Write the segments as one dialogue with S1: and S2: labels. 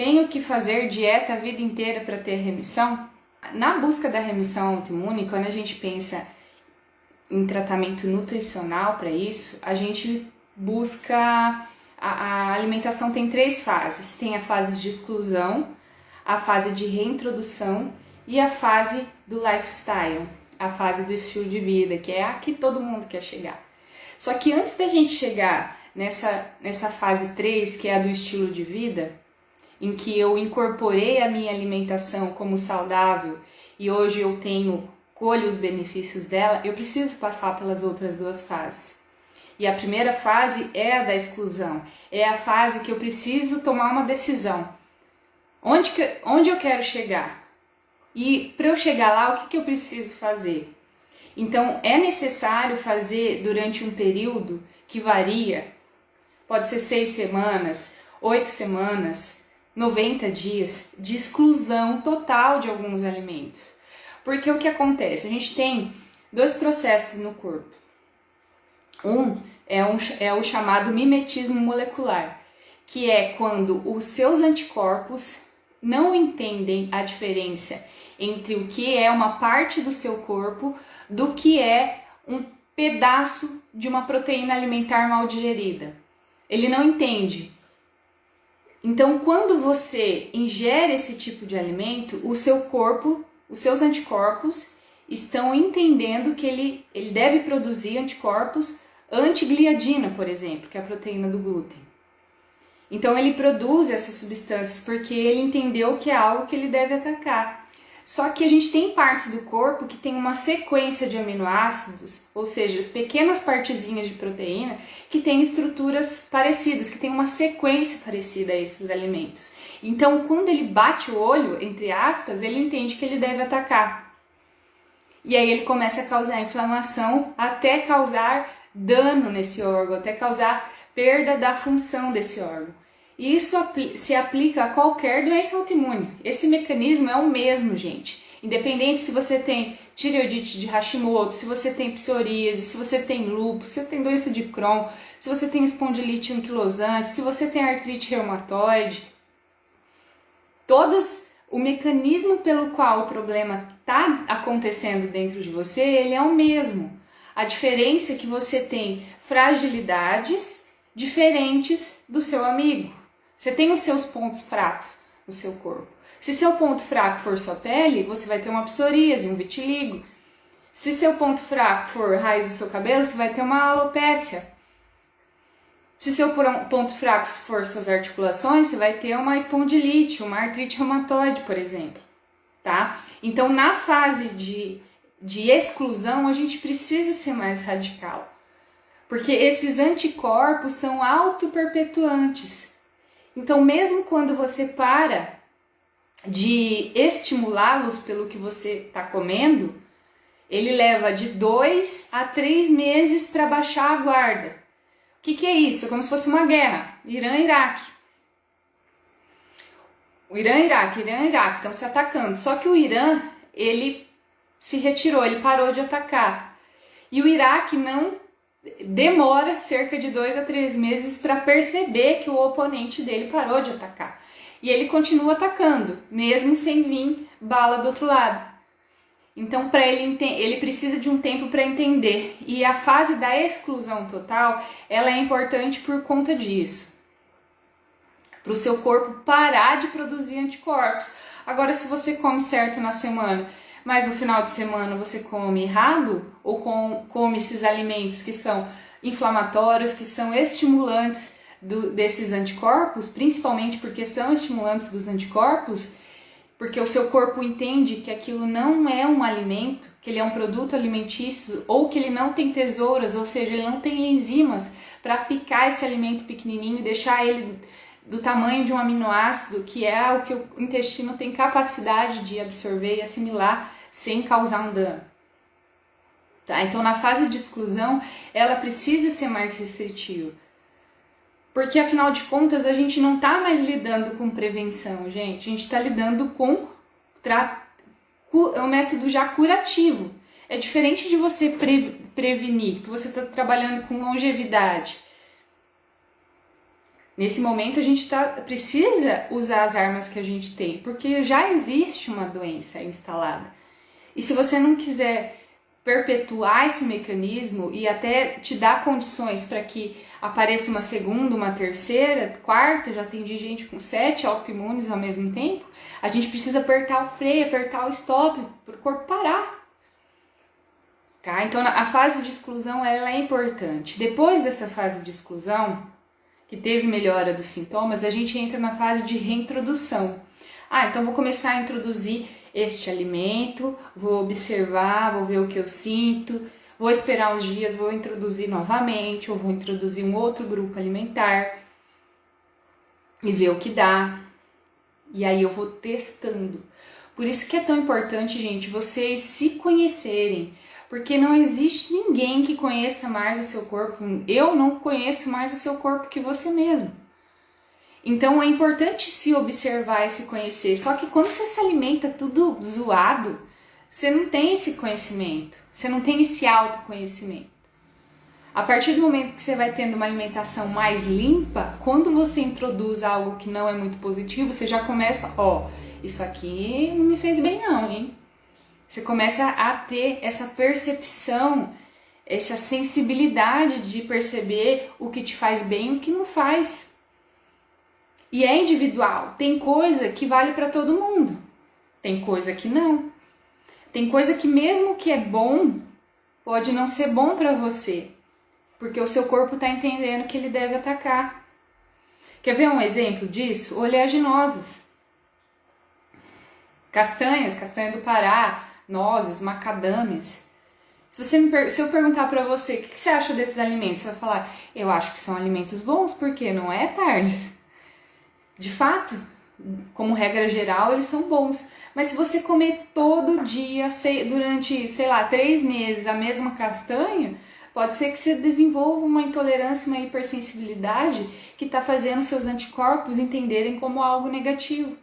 S1: Tenho que fazer dieta a vida inteira para ter remissão? Na busca da remissão autoimune, quando a gente pensa em tratamento nutricional para isso, a gente busca... A alimentação tem 3 fases. Tem a fase de exclusão, a fase de reintrodução e a fase do lifestyle, a fase do estilo de vida, que é a que todo mundo quer chegar. Só que antes da gente chegar nessa fase 3, que é a do estilo de vida, em que eu incorporei a minha alimentação como saudável e hoje eu colho os benefícios dela, eu preciso passar pelas outras 2 fases. E a primeira fase é a da exclusão, é a fase que eu preciso tomar uma decisão. Onde eu quero chegar? E para eu chegar lá, o que eu preciso fazer? Então, é necessário fazer durante um período que varia, pode ser 6 semanas, 8 semanas, 90 dias, de exclusão total de alguns alimentos. Porque o que acontece? A gente tem 2 processos no corpo. É o chamado mimetismo molecular, que é quando os seus anticorpos não entendem a diferença entre o que é uma parte do seu corpo do que é um pedaço de uma proteína alimentar mal digerida. Ele não entende. Então, quando você ingere esse tipo de alimento, o seu corpo, os seus anticorpos estão entendendo que ele deve produzir anticorpos antigliadina, por exemplo, que é a proteína do glúten. Então ele produz essas substâncias porque ele entendeu que é algo que ele deve atacar. Só que a gente tem partes do corpo que tem uma sequência de aminoácidos, ou seja, as pequenas partezinhas de proteína que têm estruturas parecidas, que têm uma sequência parecida a esses alimentos. Então, quando ele bate o olho, entre aspas, ele entende que ele deve atacar. E aí ele começa a causar inflamação até causar dano nesse órgão, até causar perda da função desse órgão. E isso se aplica a qualquer doença autoimune. Esse mecanismo é o mesmo, gente. Independente se você tem tireoidite de Hashimoto, se você tem psoríase, se você tem lúpus, se você tem doença de Crohn, se você tem espondilite anquilosante, se você tem artrite reumatoide, o mecanismo pelo qual o problema está acontecendo dentro de você, ele é o mesmo. A diferença é que você tem fragilidades diferentes do seu amigo. Você tem os seus pontos fracos no seu corpo. Se seu ponto fraco for sua pele, você vai ter uma psoríase, um vitiligo. Se seu ponto fraco for raiz do seu cabelo, você vai ter uma alopécia. Se seu ponto fraco for suas articulações, você vai ter uma espondilite, uma artrite reumatoide, por exemplo. Tá? Então, na fase de exclusão, a gente precisa ser mais radical. Porque esses anticorpos são autoperpetuantes. Então, mesmo quando você para de estimulá-los pelo que você está comendo, ele leva de 2 a 3 meses para baixar a guarda. O que é isso? É como se fosse uma guerra. Irã e Iraque. Irã e Iraque estão se atacando. Só que o Irã, ele se retirou, ele parou de atacar. E o Iraque não demora cerca de 2 a 3 meses para perceber que o oponente dele parou de atacar. E ele continua atacando, mesmo sem vir bala do outro lado. Então, para ele precisa de um tempo para entender. E a fase da exclusão total, ela é importante por conta disso. Para o seu corpo parar de produzir anticorpos. Agora, se você come certo na semana, mas no final de semana você come errado, ou come esses alimentos que são inflamatórios, que são estimulantes desses anticorpos, principalmente porque são estimulantes dos anticorpos, porque o seu corpo entende que aquilo não é um alimento, que ele é um produto alimentício, ou que ele não tem tesouras, ou seja, ele não tem enzimas para picar esse alimento pequenininho e deixar ele do tamanho de um aminoácido, que é o que o intestino tem capacidade de absorver e assimilar sem causar um dano. Tá? Então, na fase de exclusão, ela precisa ser mais restritiva. Porque, afinal de contas, a gente não está mais lidando com prevenção, gente. A gente está lidando com um método já curativo. É diferente de você prevenir, que você está trabalhando com longevidade. Nesse momento a gente precisa usar as armas que a gente tem, porque já existe uma doença instalada. E se você não quiser perpetuar esse mecanismo e até te dar condições para que apareça uma segunda, uma terceira, quarta, já atendi gente com 7 autoimunes ao mesmo tempo, a gente precisa apertar o freio, apertar o stop para o corpo parar. Tá? Então a fase de exclusão ela é importante. Depois dessa fase de exclusão, que teve melhora dos sintomas, a gente entra na fase de reintrodução. Então vou começar a introduzir este alimento, vou observar, vou ver o que eu sinto, vou esperar uns dias, vou introduzir novamente, ou vou introduzir um outro grupo alimentar e ver o que dá. E aí eu vou testando. Por isso que é tão importante, gente, vocês se conhecerem, porque não existe ninguém que conheça mais o seu corpo. Eu não conheço mais o seu corpo que você mesmo. Então é importante se observar e se conhecer. Só que quando você se alimenta tudo zoado, você não tem esse conhecimento, você não tem esse autoconhecimento. A partir do momento que você vai tendo uma alimentação mais limpa, quando você introduz algo que não é muito positivo, você já começa, isso aqui não me fez bem não, hein? Você começa a ter essa percepção, essa sensibilidade de perceber o que te faz bem e o que não faz. E é individual, tem coisa que vale para todo mundo, tem coisa que não. Tem coisa que mesmo que é bom, pode não ser bom para você, porque o seu corpo está entendendo que ele deve atacar. Quer ver um exemplo disso? Oleaginosas. Castanhas, castanha do Pará, nozes, macadâmias. Se eu perguntar para você, o que você acha desses alimentos? Você vai falar, eu acho que são alimentos bons, porque não é, Tarles? De fato, como regra geral, eles são bons. Mas se você comer todo dia, durante, 3 meses, a mesma castanha, pode ser que você desenvolva uma intolerância, uma hipersensibilidade que está fazendo seus anticorpos entenderem como algo negativo.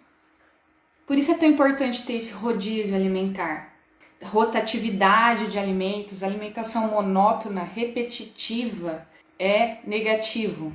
S1: Por isso é tão importante ter esse rodízio alimentar. Rotatividade de alimentos, alimentação monótona, repetitiva, é negativo.